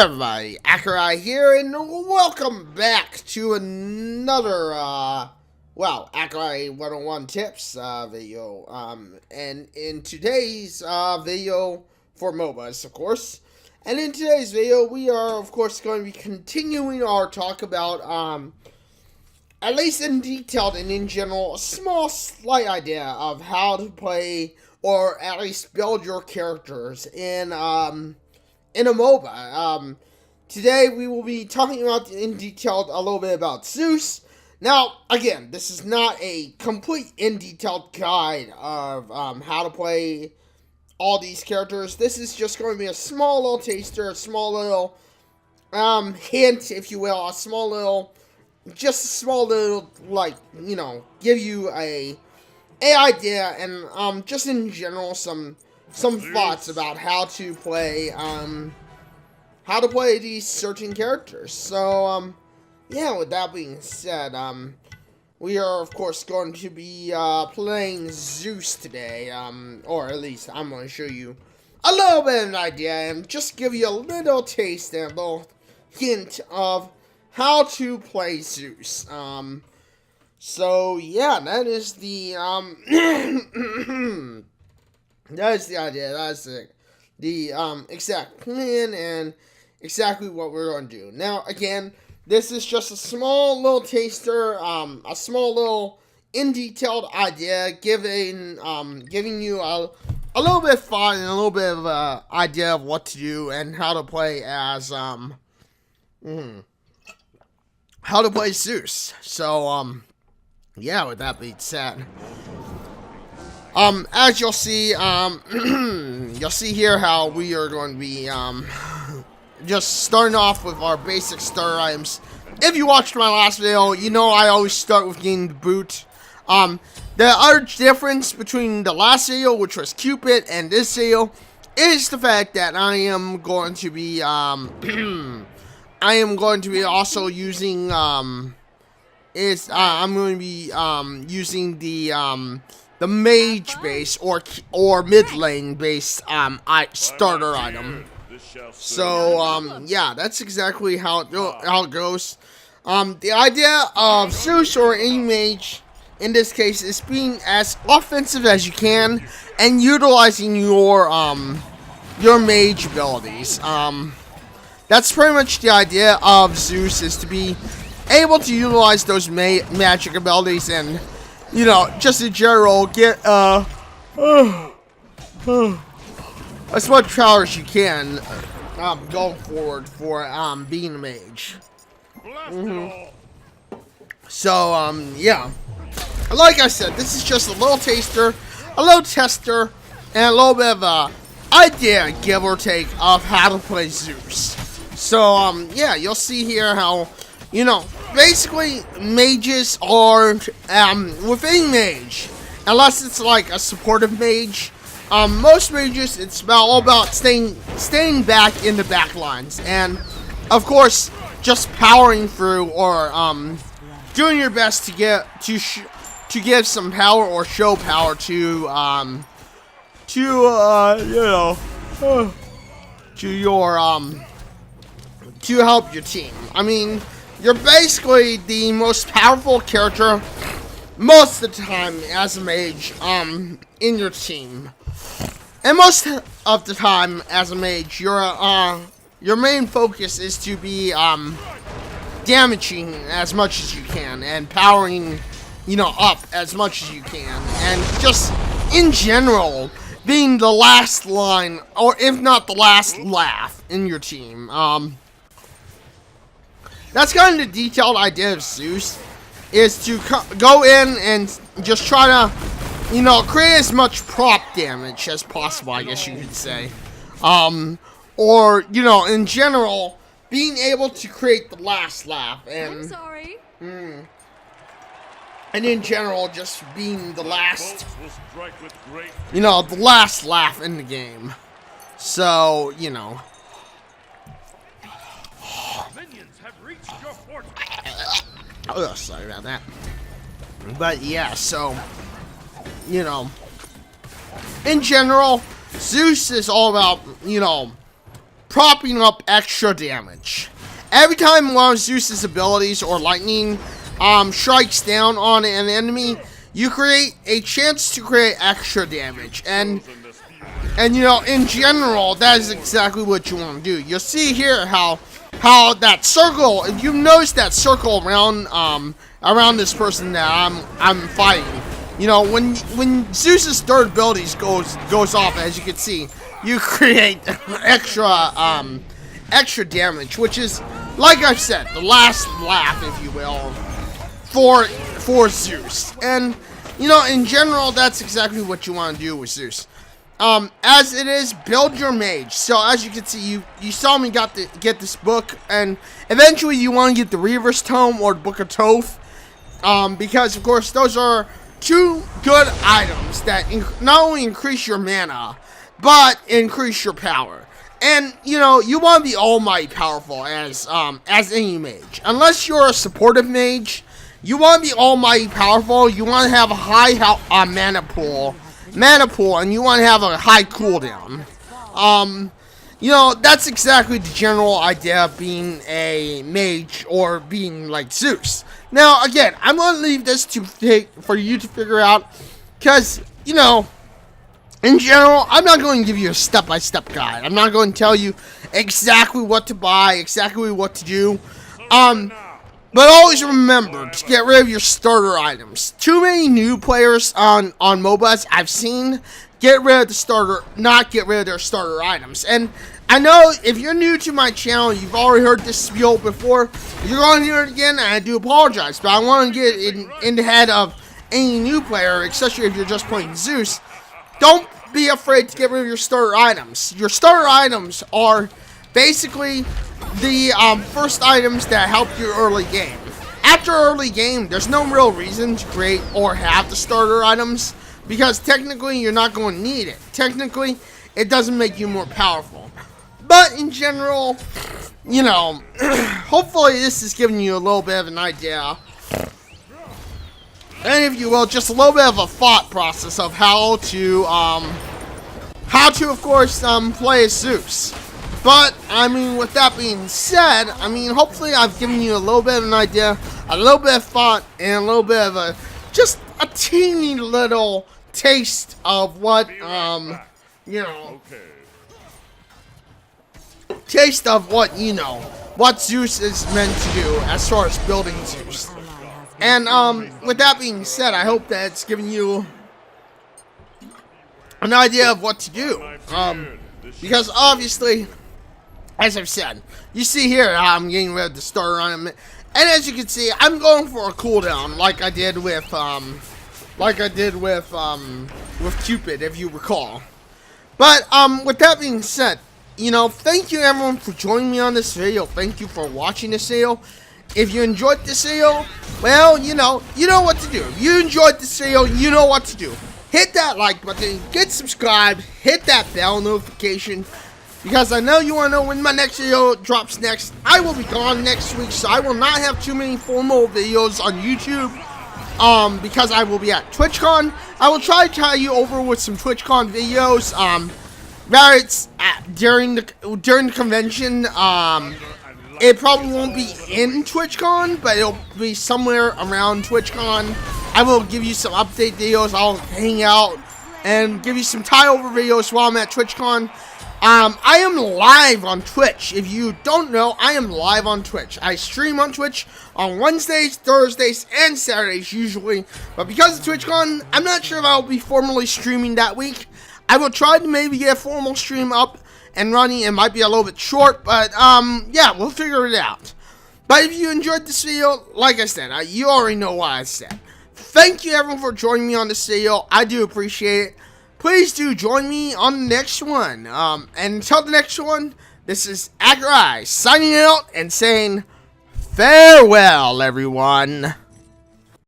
everybody, Accureye here, and welcome back to another, Accureye 101 tips, video, and in today's, video for mobas, of course, and in today's video, we are, of course, going to be continuing our talk about, at least in detail and in general, a slight idea of how to play, or at least build your characters in a MOBA. Today we will be talking about in detail a little bit about Zeus. Now, again, this is not a complete in detailed guide of how to play all these characters. This is just going to be a small little taster, a small little hint, if you will, just a small little, like, you know, give you a idea and just in general some thoughts about how to play these certain characters. So yeah, with that being said, we are of course going to be playing Zeus today, or at least I'm going to show you a little bit of an idea and just give you a little taste and a little hint of how to play Zeus. So yeah, that is the that is the idea. That is the exact plan and exactly what we're going to do. Now, again, this is just a small little taster, a small little in detailed idea, giving you a little bit of fun and a little bit of a idea of what to do and how to play as how to play Zeus. So yeah, with that being said, as you'll see, you'll see here how we are going to be, just starting off with our basic starter items. If you watched my last video, you know I always start with getting the boot. The other difference between the last video, which was Cupid, and this video, is the fact that I am going to be, also using, I'm going to be, using the mage base or mid lane based starter item. So yeah, that's exactly how it goes. The idea of Zeus or any mage in this case is being as offensive as you can and utilizing your mage abilities. That's pretty much the idea of Zeus, is to be able to utilize those magic abilities and, you know, just in general, get as much power as you can going forward for being a mage. So yeah, like I said, this is just a little taster, a little tester, and a little bit of a idea, give or take, of how to play Zeus. So yeah, you'll see here how, you know, basically mages are with any mage, unless it's like a supportive mage, most mages, it's all about staying back in the back lines, and of course just powering through, or doing your best to give some power or show power to you know, to your to help your team. I mean, you're basically the most powerful character most of the time as a mage in your team. And most of the time as a mage, your main focus is to be damaging as much as you can and powering, you know, up as much as you can, and just in general being the last line, or if not the last laugh in your team. That's kind of the detailed idea of Zeus, is to go in and just try to, you know, create as much prop damage as possible, I guess you could say. Or, you know, in general, being able to create the last laugh, and I'm sorry. And in general, just being the last, you know, the last laugh in the game. So, you know. Oh, sorry about that. But yeah, so, you know, in general, Zeus is all about, you know, propping up extra damage. Every time one of Zeus's abilities or lightning strikes down on an enemy, you create a chance to create extra damage. And you know, in general, that is exactly what you want to do. You'll see here how that circle, if you notice that circle around this person that I'm fighting, you know, when Zeus's third ability goes off, as you can see, you create extra damage, which is, like I said, the last laugh, if you will, for Zeus. And you know, in general, that's exactly what you want to do with Zeus. As it is, build your mage. So as you can see, you saw me get this book, and eventually you want to get the Reaver's Tome or the Book of Thoth, because of course those are two good items that not only increase your mana, but increase your power. And you know, you want to be almighty powerful as any mage. Unless you're a supportive mage, you want to be almighty powerful. You want to have a high mana pool, and you want to have a high cooldown. You know, that's exactly the general idea of being a mage or being like Zeus. Now, again, I'm going to leave this for you to figure out, because, you know, in general, I'm not going to give you a step-by-step guide. I'm not going to tell you exactly what to buy, exactly what to do. But always remember to get rid of your starter items. Too many new players on mobas I've seen get rid of not get rid of their starter items. And I know if you're new to my channel, you've already heard this spiel before. If you're going to hear it again, I do apologize. But I want to get in the head of any new player, especially if you're just playing Zeus. Don't be afraid to get rid of your starter items. Your starter items are basically the first items that help your early game. After early game, there's no real reason to create or have the starter items, because technically you're not going to need it. Technically, it doesn't make you more powerful. But in general, you know, hopefully this is giving you a little bit of an idea, and if you will, just a little bit of a thought process of how to of course play as Zeus. But I mean, with that being said, I mean, hopefully I've given you a little bit of an idea, a little bit of thought, and a little bit of just a teeny little taste of what you know, taste of what, you know, what Zeus is meant to do as far as building Zeus. And with that being said, I hope that it's giving you an idea of what to do. Because obviously, as I've said, you see here how I'm getting rid of the starter item, and as you can see, I'm going for a cooldown like I did with Cupid, if you recall. But with that being said, you know, thank you everyone for joining me on this video. Thank you for watching this video. If you enjoyed this video, well, you know what to do. If you enjoyed this video, you know what to do. Hit that like button, get subscribed, hit that bell notification, because I know you want to know when my next video drops next. I will be gone next week, so I will not have too many formal videos on YouTube, because I will be at TwitchCon. I will try to tie you over with some TwitchCon videos, whether it's during the convention. It probably won't be in TwitchCon, but it'll be somewhere around TwitchCon. I will give you some update videos. I'll hang out and give you some tie-over videos while I'm at TwitchCon. I am live on Twitch. If you don't know, I am live on Twitch. I stream on Twitch on Wednesdays, Thursdays, and Saturdays usually. But because of TwitchCon, I'm not sure if I'll be formally streaming that week. I will try to maybe get a formal stream up and running. It might be a little bit short, but yeah, we'll figure it out. But if you enjoyed this video, like I said, you already know what I said. Thank you everyone for joining me on this video. I do appreciate it. Please do join me on the next one. And until the next one, this is Accureye signing out and saying farewell, everyone.